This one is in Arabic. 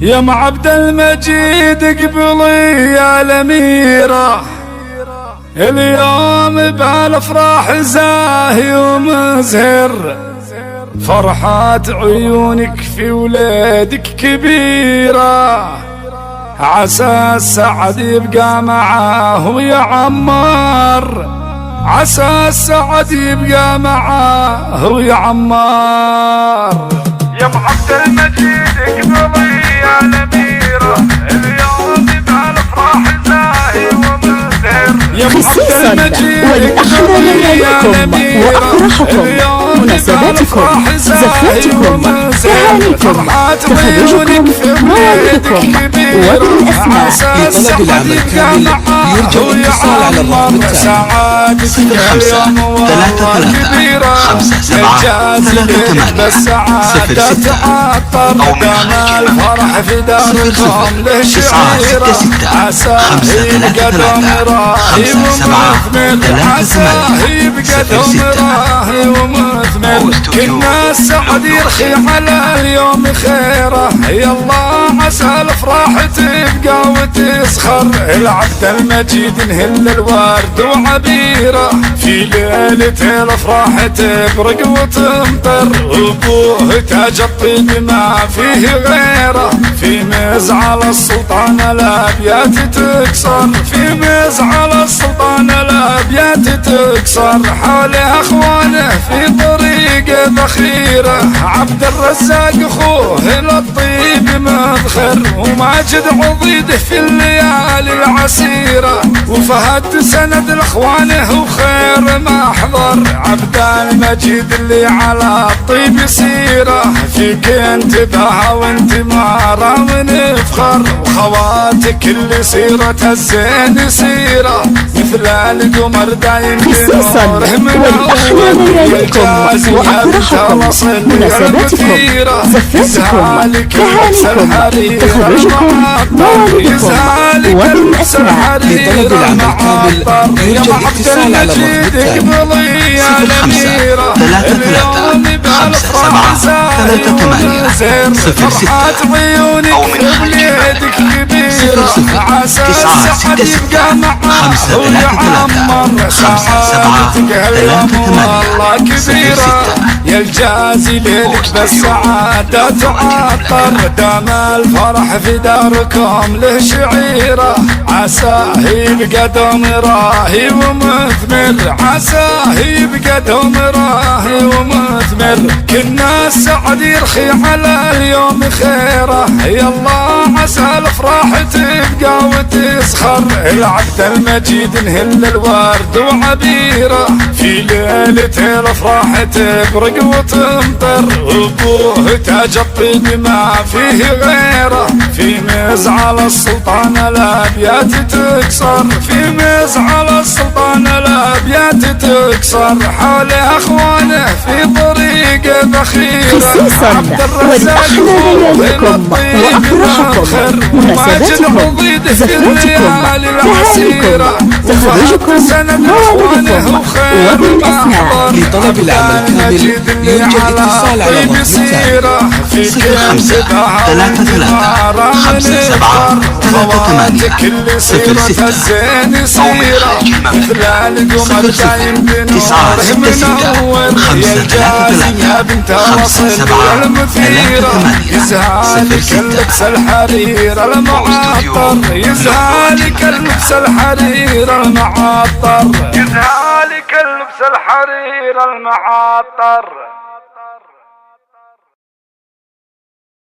يا ام عبد المجيد قبلي يا الأميرة، اليوم بالافراح زاهي ومزهر، فرحة عيونك في ولادك كبيرة، عسى السعد يبقى معاه ويا عمار، عسى السعد يبقى معاه ويا عمار. يا ام عبد المجيد قبلي يا الأميرة، اليوم بالافراح زاهي ومزهر، خصيصا ولأحلى لياليكم وأفراحكم، مناسباتكم، زفاتكم، تهانيكم، تخرجكم، موالدكم، وبالأسماء. لطلب العمل كامل يرجى الاتصال على الرقم التالي 05 37 38 06 أو من خارج كنا السعد يرخي على اليوم خيره، يلا عسى الافراح تبقى وتسخر، العبد المجيد نهل الورد وعبيره، في ليلة الافراح تبرق وتمطر، وابوه تاج الطيب ما فيه غيره، في مزعل السلطان الابيات تكسر، في مزعل السلطان الابيات تكسر، حوله اخوانه في طريق ذخيره، عبد الرزاق اخوه للطيب مذخر، وماجد عضيده في الليالي العسيره، وفهد سند لاخوانه وخير محضر، عبد المجيد اللي على الطيب سيره، فيك انتباه وانتماره ونفخر، وخواتك اللي سيرتها الزين سيره، مثل القمر دايم خصيصا ولأحلى لياليكم وأفراحكم، مناسباتكم، زفاتكم، تهانيكم، تخرجكم، موالدكم، وبالأسماء. لطلب العمل كامل يرجى الاتصال على الرقم التالي 05 37 38 06 أو من خارج 0963 يا الجازي ليلك بالسعادة تعطر، دام الفرح في داركم له شعيرة، عساه يبقى دوم راهي ومثمر، عساه يبقى دوم راهي ومثمر، كنا السعد يرخي على اليوم خيره، يلا عسى الافراح تبقى وتسخر، العبد المجيد نهل الورد وعبيره، في ليلة الافراح تبرق وتمطر، وابوه تاج الطيب ما فيه غيره، في مزعل السلطان الابيات تكسر، في مزعل السلطان الابيات تكسر، حوله اخوانه في طريق ذخيره، خصيصا ولأحلى لياليكم وأفراحكم، مناسباتكم، زفاتكم، تهانيكم، تخرجكم، موالدكم، وبالأسماء. لطلب العمل كامل يرجى الاتصال على الرقم التالي 05 33 57 38 06 أو من خارج المملكة 0966 533 57 06 الحرير المعطر، يزهالك اللبس الحرير المعطر، يزهالك اللبس الحرير المعطر.